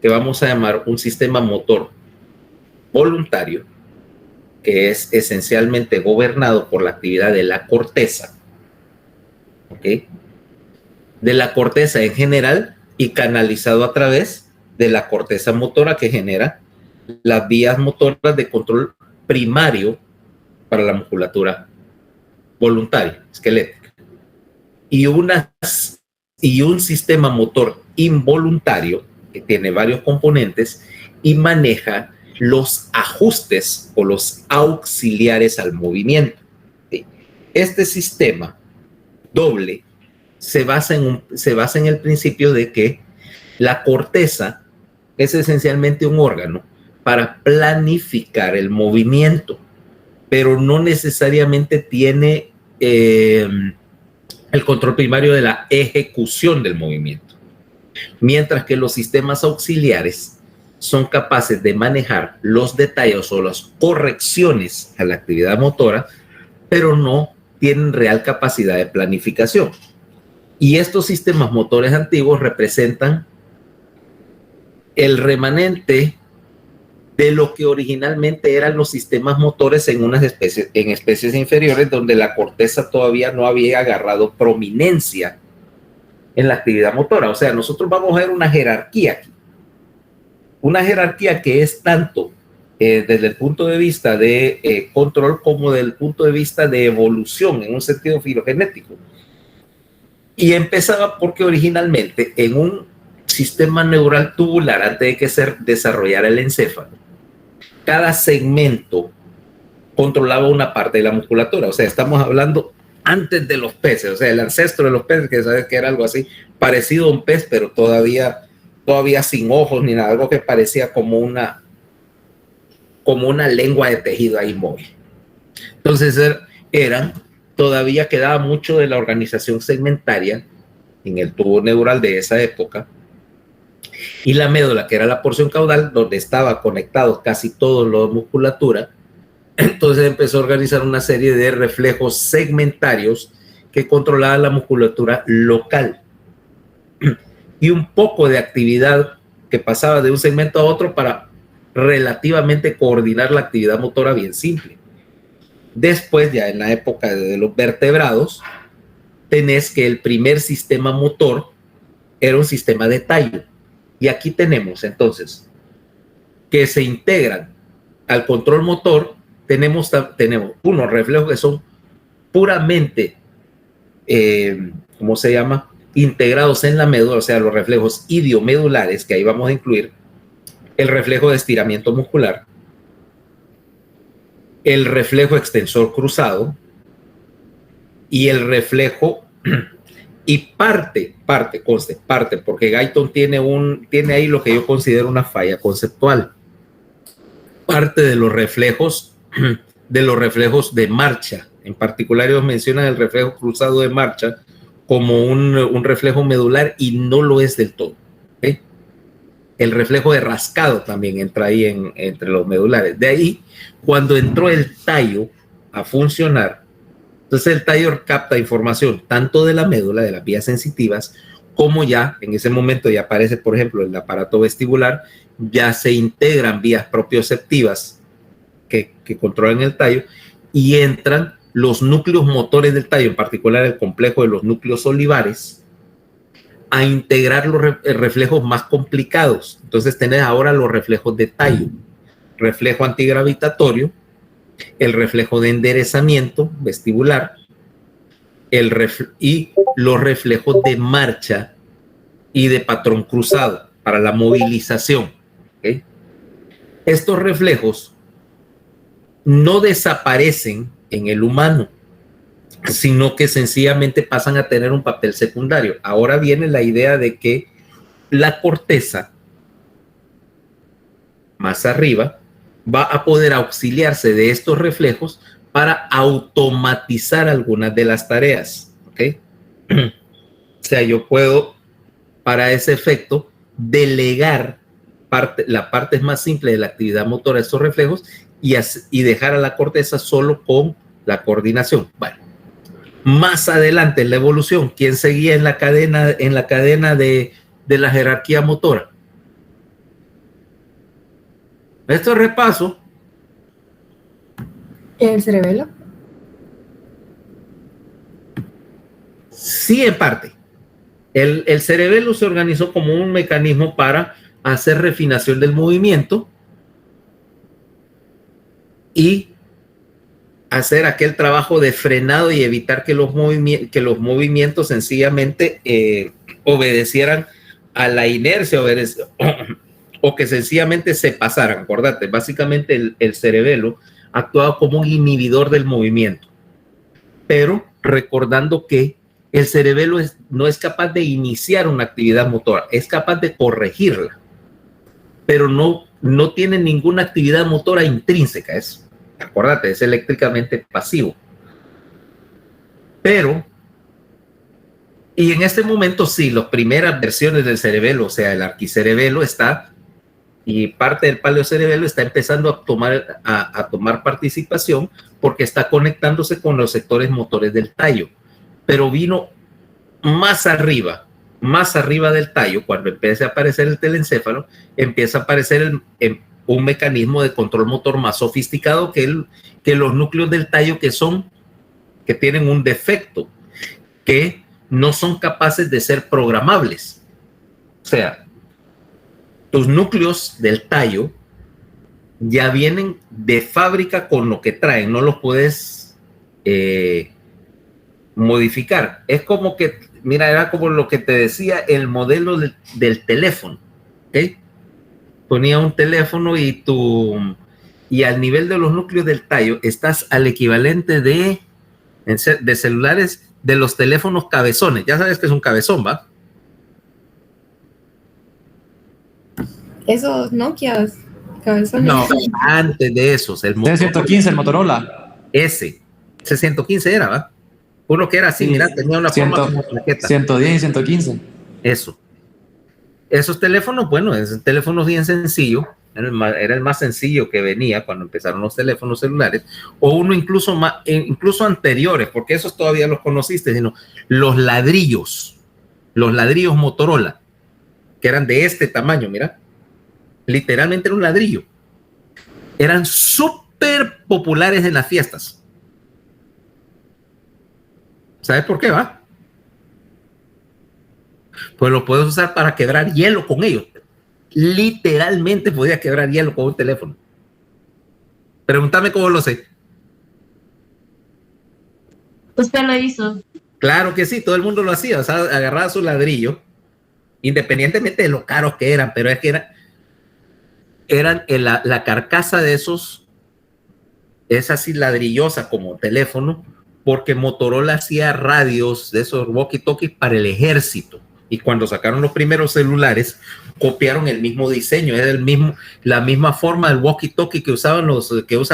que vamos a llamar un sistema motor voluntario, que es esencialmente gobernado por la actividad de la corteza, ¿okay? De la corteza en general y canalizado a través de la corteza motora que genera las vías motoras de control primario para la musculatura voluntaria, esquelética. Y un sistema motor involuntario que tiene varios componentes y maneja los ajustes o los auxiliares al movimiento. Este sistema doble se basa en el principio de que la corteza es esencialmente un órgano para planificar el movimiento, pero no necesariamente tiene el control primario de la ejecución del movimiento. Mientras que los sistemas auxiliares son capaces de manejar los detalles o las correcciones a la actividad motora, pero no tienen real capacidad de planificación. Y estos sistemas motores antiguos representan el remanente de lo que originalmente eran los sistemas motores en especies inferiores, donde la corteza todavía no había agarrado prominencia en la actividad motora. O sea, nosotros vamos a ver una jerarquía aquí. Una jerarquía que es tanto desde el punto de vista de control como desde el punto de vista de evolución en un sentido filogenético. Y empezaba porque originalmente en un sistema neural tubular, antes de que se desarrollara el encéfalo, cada segmento controlaba una parte de la musculatura. O sea, estamos hablando antes de los peces, o sea, el ancestro de los peces, que sabes que era algo así parecido a un pez, pero todavía sin ojos ni nada, algo que parecía como una lengua de tejido ahí móvil. Entonces todavía quedaba mucho de la organización segmentaria en el tubo neural de esa época, y la médula, que era la porción caudal donde estaba conectado casi todo lo de musculatura. Entonces empezó a organizar una serie de reflejos segmentarios que controlaban la musculatura local y un poco de actividad que pasaba de un segmento a otro para relativamente coordinar la actividad motora bien simple. Después, ya en la época de los vertebrados, tenés que el primer sistema motor era un sistema de tallo. Y aquí tenemos entonces que se integran al control motor. Tenemos unos reflejos que son puramente, ¿cómo se llama? Integrados en la médula, o sea, los reflejos idiomedulares, que ahí vamos a incluir el reflejo de estiramiento muscular, el reflejo extensor cruzado y el reflejo y parte, porque Guyton tiene ahí lo que yo considero una falla conceptual. Parte de los reflejos de marcha. En particular, ellos mencionan el reflejo cruzado de marcha como un reflejo medular, y no lo es del todo. ¿Okay? El reflejo de rascado también entra ahí entre los medulares. De ahí, cuando entró el tallo a funcionar, entonces el tallo capta información tanto de la médula, de las vías sensitivas, como ya en ese momento ya aparece, por ejemplo, el aparato vestibular, ya se integran vías propioceptivas que controlan el tallo, y entran los núcleos motores del tallo, en particular el complejo de los núcleos olivares, a integrar los reflejos más complicados. Entonces tenés ahora los reflejos de tallo, reflejo antigravitatorio, el reflejo de enderezamiento vestibular, y los reflejos de marcha y de patrón cruzado para la movilización. ¿Okay? Estos reflejos no desaparecen en el humano, sino que sencillamente pasan a tener un papel secundario. Ahora viene la idea de que la corteza más arriba va a poder auxiliarse de estos reflejos para automatizar algunas de las tareas. ¿Okay? O sea, yo puedo, para ese efecto, delegar la parte más simple de la actividad motora de estos reflejos y dejar a la corteza solo con la coordinación. Bueno, más adelante en la evolución, ¿quién seguía en la cadena de la jerarquía motora? Esto es repaso. ¿El cerebelo? Sí, en parte. El cerebelo se organizó como un mecanismo para hacer refinación del movimiento y hacer aquel trabajo de frenado y evitar que los movimientos sencillamente obedecieran a la inercia o que sencillamente se pasaran. Acordate, básicamente el cerebelo actuaba como un inhibidor del movimiento, pero recordando que el cerebelo no es capaz de iniciar una actividad motora, es capaz de corregirla, pero no tiene ninguna actividad motora intrínseca. Acordate, es eléctricamente pasivo. Pero, y en este momento sí, las primeras versiones del cerebelo, o sea, el arquicerebelo está, y parte del paleocerebelo está empezando a tomar participación porque está conectándose con los sectores motores del tallo. Pero vino más arriba del tallo, cuando empieza a aparecer el telencéfalo, empieza a aparecer un mecanismo de control motor más sofisticado que los núcleos del tallo que tienen un defecto, que no son capaces de ser programables. O sea, tus núcleos del tallo ya vienen de fábrica con lo que traen, no los puedes modificar. Es como que, mira, era como lo que te decía el modelo del teléfono, ¿ok? Ponía un teléfono y al nivel de los núcleos del tallo estás al equivalente de celulares de los teléfonos cabezones. Ya sabes que es un cabezón, ¿va? Esos Nokias cabezones. No, antes de esos. El C115, el Motorola. Ese 115 era, ¿va? Uno que era así, sí, mira, tenía una forma como plaqueta. 110 y 115. Eso. Esos teléfonos, bueno, es un teléfono bien sencillo. Era el más sencillo que venía cuando empezaron los teléfonos celulares, o uno incluso anteriores, porque esos todavía los conociste, sino los ladrillos Motorola, que eran de este tamaño, mira, literalmente era un ladrillo. Eran súper populares en las fiestas. ¿Sabes por qué, va? Pues lo puedes usar para quebrar hielo con ellos. Literalmente podía quebrar hielo con un teléfono. Pregúntame cómo lo sé. Usted lo hizo. Claro que sí, todo el mundo lo hacía. O sea, agarraba su ladrillo, independientemente de lo caros que eran, pero es que eran la carcasa de esos, es así ladrillosa como teléfono, porque Motorola hacía radios de esos walkie-talkies para el ejército. Y cuando sacaron los primeros celulares, copiaron el mismo diseño, era la misma forma del walkie-talkie que usan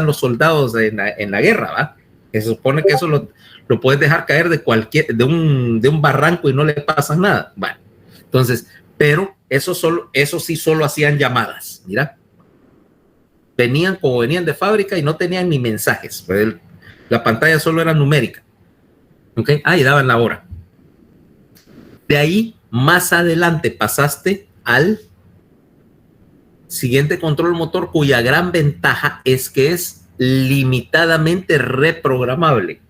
los soldados en la guerra, ¿va? Que se supone que eso lo puedes dejar caer de un barranco y no le pasa nada. Bueno, entonces, pero eso sí solo hacían llamadas, mira. Venían de fábrica y no tenían ni mensajes. La pantalla solo era numérica. ¿Ok? Y daban la hora. De ahí, más adelante, pasaste al siguiente control motor, cuya gran ventaja es que es limitadamente reprogramable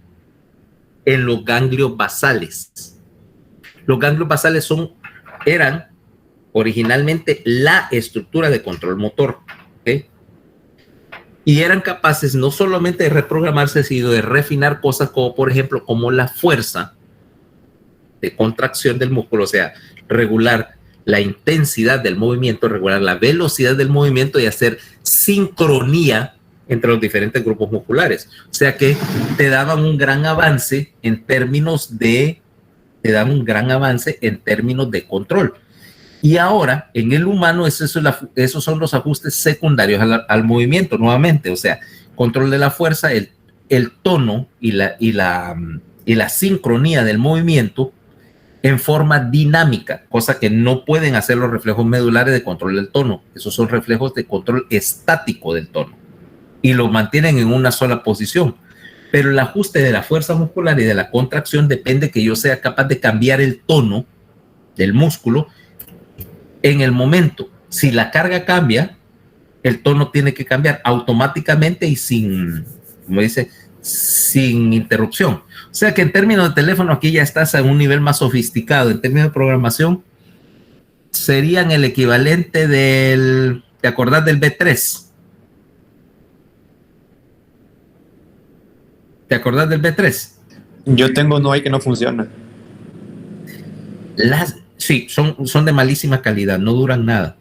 en los ganglios basales. Los ganglios basales eran originalmente la estructura de control motor, ¿ok? Y eran capaces no solamente de reprogramarse, sino de refinar cosas como, por ejemplo, como la fuerza de contracción del músculo, o sea, regular la intensidad del movimiento, regular la velocidad del movimiento y hacer sincronía entre los diferentes grupos musculares. O sea que te daban un gran avance en términos de control. Y ahora, en el humano, esos son los ajustes secundarios al movimiento, nuevamente. O sea, control de la fuerza, el tono y la sincronía del movimiento en forma dinámica, cosa que no pueden hacer los reflejos medulares de control del tono. Esos son reflejos de control estático del tono y lo mantienen en una sola posición. Pero el ajuste de la fuerza muscular y de la contracción depende que yo sea capaz de cambiar el tono del músculo en el momento. Si la carga cambia, el tono tiene que cambiar automáticamente y sin, como dice, sin interrupción. O sea que en términos de teléfono aquí ya estás a un nivel más sofisticado. En términos de programación serían el equivalente del, ¿te acordás del B3? ¿Te acordás del B3? Yo tengo uno ahí que no funciona. Sí, son de malísima calidad, no duran nada.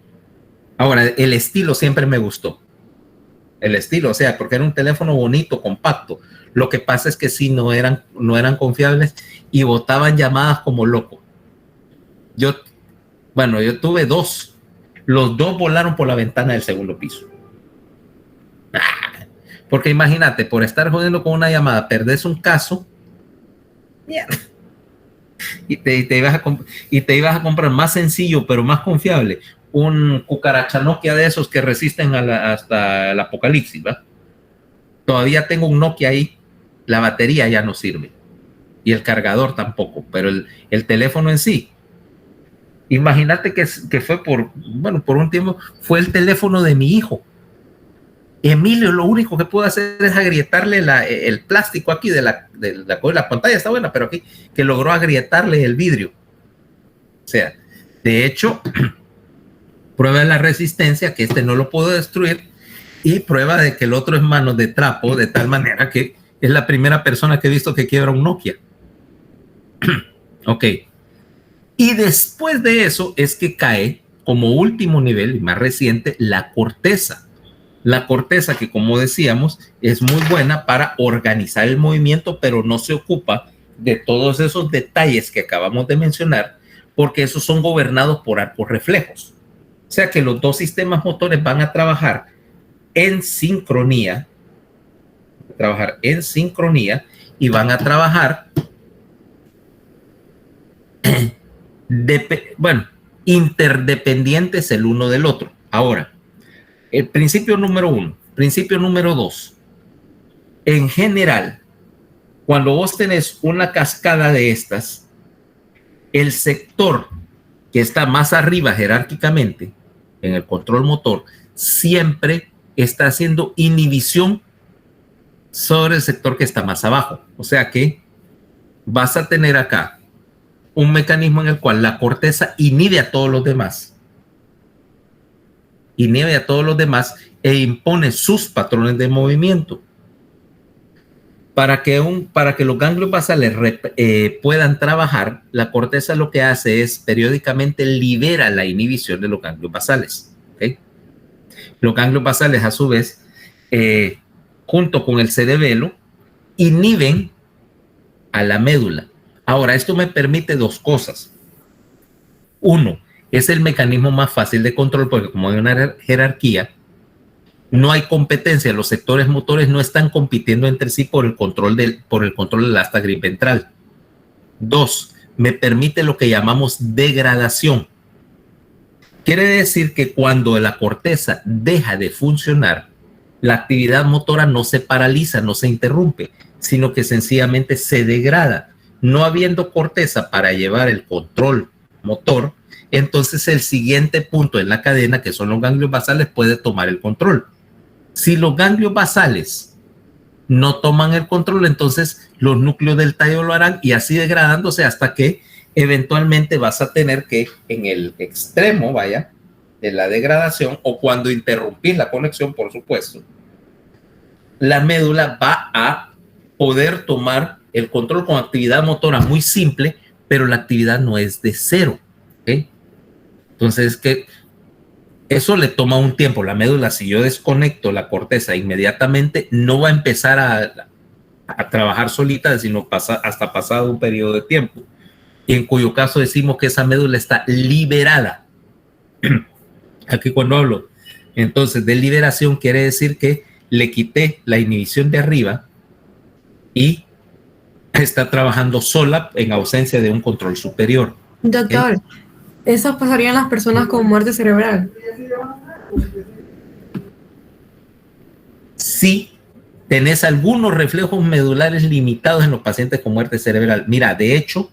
Ahora, el estilo siempre me gustó. El estilo, o sea, porque era un teléfono bonito, compacto. Lo que pasa es que sí, no eran confiables y botaban llamadas como loco. Yo tuve dos. Los dos volaron por la ventana del segundo piso. Porque imagínate, por estar jodiendo con una llamada, perdés un caso. Mierda. Y te ibas a comprar más sencillo, pero más confiable, un cucaracha Nokia de esos que resisten hasta el apocalipsis, ¿va? Todavía tengo un Nokia ahí, la batería ya no sirve y el cargador tampoco, pero el teléfono en sí, imagínate que fue por un tiempo, fue el teléfono de mi hijo. Emilio lo único que pudo hacer es agrietarle el plástico aquí de la pantalla, está buena, pero aquí que logró agrietarle el vidrio. O sea, de hecho, prueba de la resistencia, que este no lo puedo destruir, y prueba de que el otro es manos de trapo, de tal manera que es la primera persona que he visto que quiebra un Nokia. Ok. Y después de eso es que cae como último nivel y más reciente la corteza. La corteza que, como decíamos, es muy buena para organizar el movimiento, pero no se ocupa de todos esos detalles que acabamos de mencionar, porque esos son gobernados por arcos reflejos. O sea que los dos sistemas motores van a trabajar en sincronía, y van a trabajar interdependientes el uno del otro. Ahora, el principio número 1, principio número 2. En general, cuando vos tenés una cascada de estas, el sector que está más arriba jerárquicamente en el control motor siempre está haciendo inhibición sobre el sector que está más abajo. O sea que vas a tener acá un mecanismo en el cual la corteza inhibe a todos los demás. E impone sus patrones de movimiento. Para que los ganglios basales puedan trabajar, la corteza lo que hace es periódicamente libera la inhibición de los ganglios basales. ¿Okay? Los ganglios basales, a su vez, junto con el cerebelo, inhiben a la médula. Ahora, esto me permite dos cosas. Uno, es el mecanismo más fácil de control porque como hay una jerarquía, no hay competencia, los sectores motores no están compitiendo entre sí por el control del asta gris ventral. Dos, me permite lo que llamamos degradación. Quiere decir que cuando la corteza deja de funcionar, la actividad motora no se paraliza, no se interrumpe, sino que sencillamente se degrada. No habiendo corteza para llevar el control motor, entonces el siguiente punto en la cadena, que son los ganglios basales, puede tomar el control. Si los ganglios basales no toman el control, entonces los núcleos del tallo lo harán y así degradándose hasta que eventualmente vas a tener que en el extremo, de la degradación o cuando interrumpís la conexión, por supuesto, la médula va a poder tomar el control con actividad motora muy simple, pero la actividad no es de cero. ¿Okay? Entonces, eso le toma un tiempo. La médula, si yo desconecto la corteza inmediatamente, no va a empezar a trabajar solita, sino hasta pasado un periodo de tiempo, y en cuyo caso decimos que esa médula está liberada. Aquí cuando hablo entonces de liberación, quiere decir que le quité la inhibición de arriba y está trabajando sola en ausencia de un control superior. Doctor, ¿eso pasaría en las personas con muerte cerebral? Sí, tenés algunos reflejos medulares limitados en los pacientes con muerte cerebral. Mira, de hecho,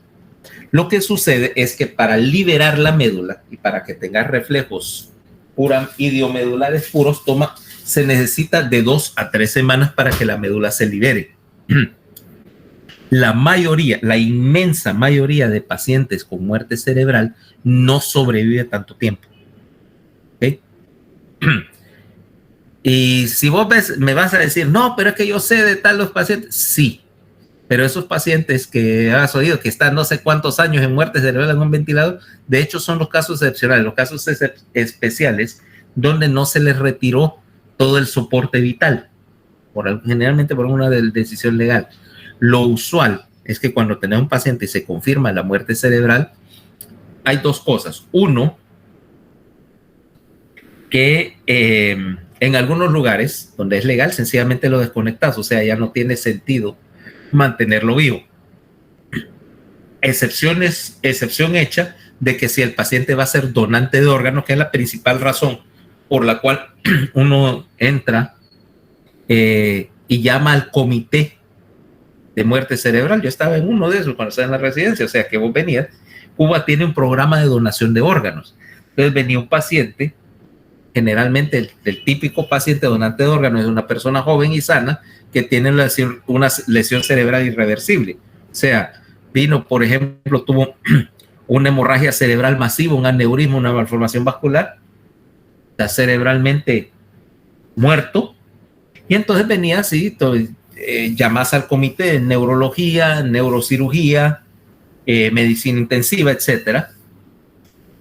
lo que sucede es que para liberar la médula y para que tengas reflejos idiomedulares puros, se necesita de 2 a 3 semanas para que la médula se libere. La inmensa mayoría de pacientes con muerte cerebral no sobrevive tanto tiempo. ¿Okay? Y si vos me vas a decir, no, pero es que yo sé de tal los pacientes, sí, pero esos pacientes que has oído que están no sé cuántos años en muerte cerebral en un ventilador, de hecho son los casos excepcionales, los casos especiales, donde no se les retiró todo el soporte vital, generalmente por una decisión legal. Lo usual es que cuando tenemos un paciente y se confirma la muerte cerebral, hay 2 cosas. Uno, que en algunos lugares donde es legal, sencillamente lo desconectas, o sea, ya no tiene sentido mantenerlo vivo. Excepción hecha de que si el paciente va a ser donante de órganos, que es la principal razón por la cual uno entra y llama al comité de muerte cerebral. Yo estaba en uno de esos cuando estaba en la residencia, o sea que vos venías. Cuba tiene un programa de donación de órganos. Entonces venía un paciente, generalmente el típico paciente donante de órganos es una persona joven y sana que tiene una lesión cerebral irreversible. O sea, vino, por ejemplo, tuvo una hemorragia cerebral masiva, un aneurisma, una malformación vascular, está cerebralmente muerto, y entonces venía así, llamas al comité de neurología, neurocirugía, medicina intensiva, etcétera.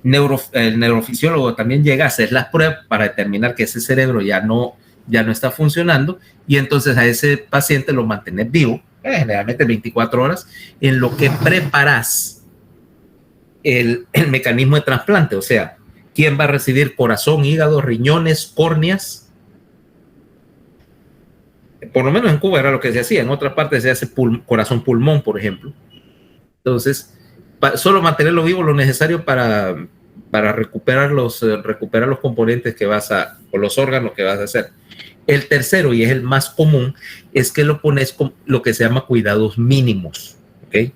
El neurofisiólogo también llega a hacer las pruebas para determinar que ese cerebro ya no está funcionando, y entonces a ese paciente lo mantenés vivo, generalmente 24 horas, en lo que preparas el mecanismo de trasplante, o sea, quién va a recibir corazón, hígado, riñones, córneas. Por lo menos en Cuba era lo que se hacía, en otras partes se hace corazón pulmón, por ejemplo. Entonces, solo mantenerlo vivo lo necesario para recuperar los componentes o los órganos que vas a hacer. El tercero, y es el más común, es que lo pones con lo que se llama cuidados mínimos. ¿Okay?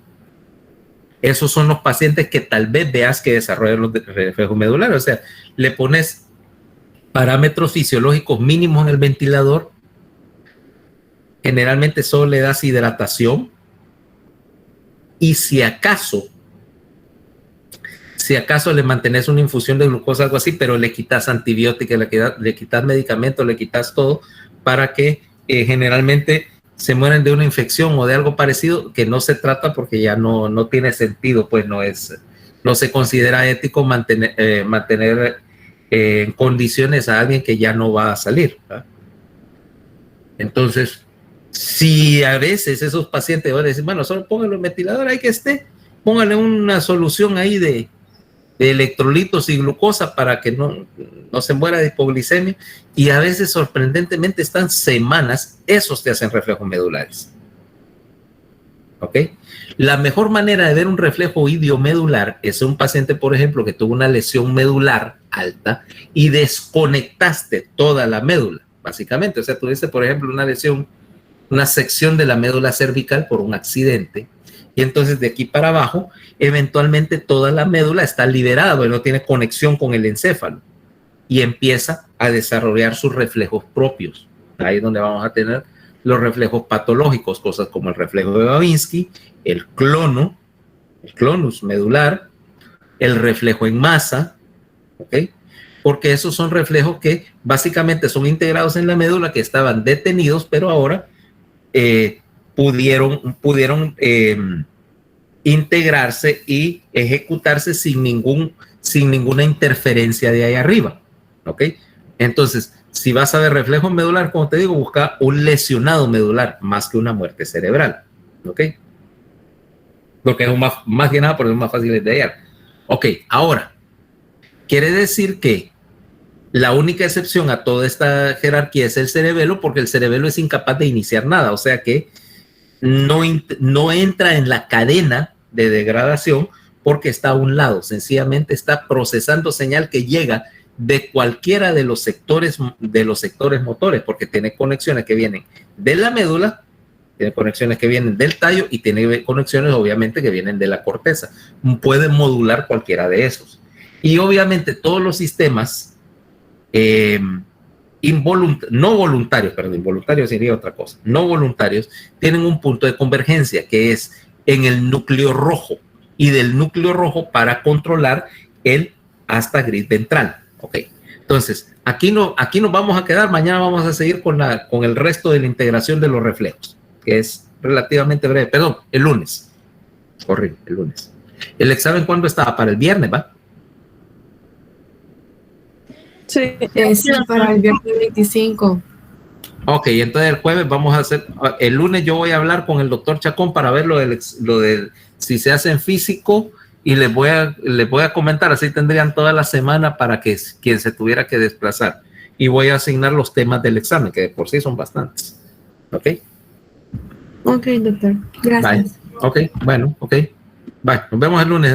Esos son los pacientes que tal vez veas que desarrollan los reflejos medulares. O sea, le pones parámetros fisiológicos mínimos en el ventilador. Generalmente solo le das hidratación. Y si acaso le mantenés una infusión de glucosa, algo así, pero le quitas antibióticos, le quitas medicamentos, le quitas todo, para que generalmente se mueran de una infección o de algo parecido, que no se trata porque ya no tiene sentido, pues no se considera ético mantener en condiciones a alguien que ya no va a salir, ¿verdad? Entonces, si a veces esos pacientes van a decir, bueno, solo póngale un ventilador ahí que esté, póngale una solución ahí de electrolitos y glucosa para que no se muera de hipoglicemia, y a veces sorprendentemente están semanas, esos te hacen reflejos medulares. ¿Ok? La mejor manera de ver un reflejo idiomedular es un paciente, por ejemplo, que tuvo una lesión medular alta y desconectaste toda la médula, básicamente. O sea, tuviste, por ejemplo, una sección de la médula cervical por un accidente, y entonces de aquí para abajo, eventualmente toda la médula está liberada, pero no tiene conexión con el encéfalo, y empieza a desarrollar sus reflejos propios. Ahí es donde vamos a tener los reflejos patológicos, cosas como el reflejo de Babinski, el clonus medular, el reflejo en masa, ¿ok? Porque esos son reflejos que básicamente son integrados en la médula, que estaban detenidos, pero ahora pudieron integrarse y ejecutarse sin ninguna interferencia de ahí arriba. ¿Ok? Entonces, si vas a ver reflejo medular, como te digo, busca un lesionado medular más que una muerte cerebral. ¿Ok? Porque es más que nada porque es más fácil de hallar. Ok, ahora, quiere decir que la única excepción a toda esta jerarquía es el cerebelo, porque el cerebelo es incapaz de iniciar nada, o sea que no entra en la cadena de degradación porque está a un lado, sencillamente está procesando señal que llega de cualquiera de los sectores motores, porque tiene conexiones que vienen de la médula, tiene conexiones que vienen del tallo y tiene conexiones obviamente que vienen de la corteza. Puede modular cualquiera de esos. Y obviamente todos los sistemas no voluntarios, perdón, involuntarios sería otra cosa, no voluntarios, tienen un punto de convergencia que es en el núcleo rojo, y del núcleo rojo para controlar el hasta gris ventral. Ok, entonces aquí nos vamos a quedar. Mañana vamos a seguir con el resto de la integración de los reflejos, que es relativamente breve. Perdón, el lunes. Horrible, el lunes. ¿El examen cuándo estaba? Para el viernes, ¿va? Sí, para el viernes 25. Ok, entonces el jueves vamos a hacer, el lunes yo voy a hablar con el doctor Chacón para ver lo de si se hace en físico, y les voy a comentar, así tendrían toda la semana para que quien se tuviera que desplazar, y voy a asignar los temas del examen, que de por sí son bastantes. Ok. Ok, doctor. Gracias. Bye. Ok, bueno, ok. Bye, nos vemos el lunes.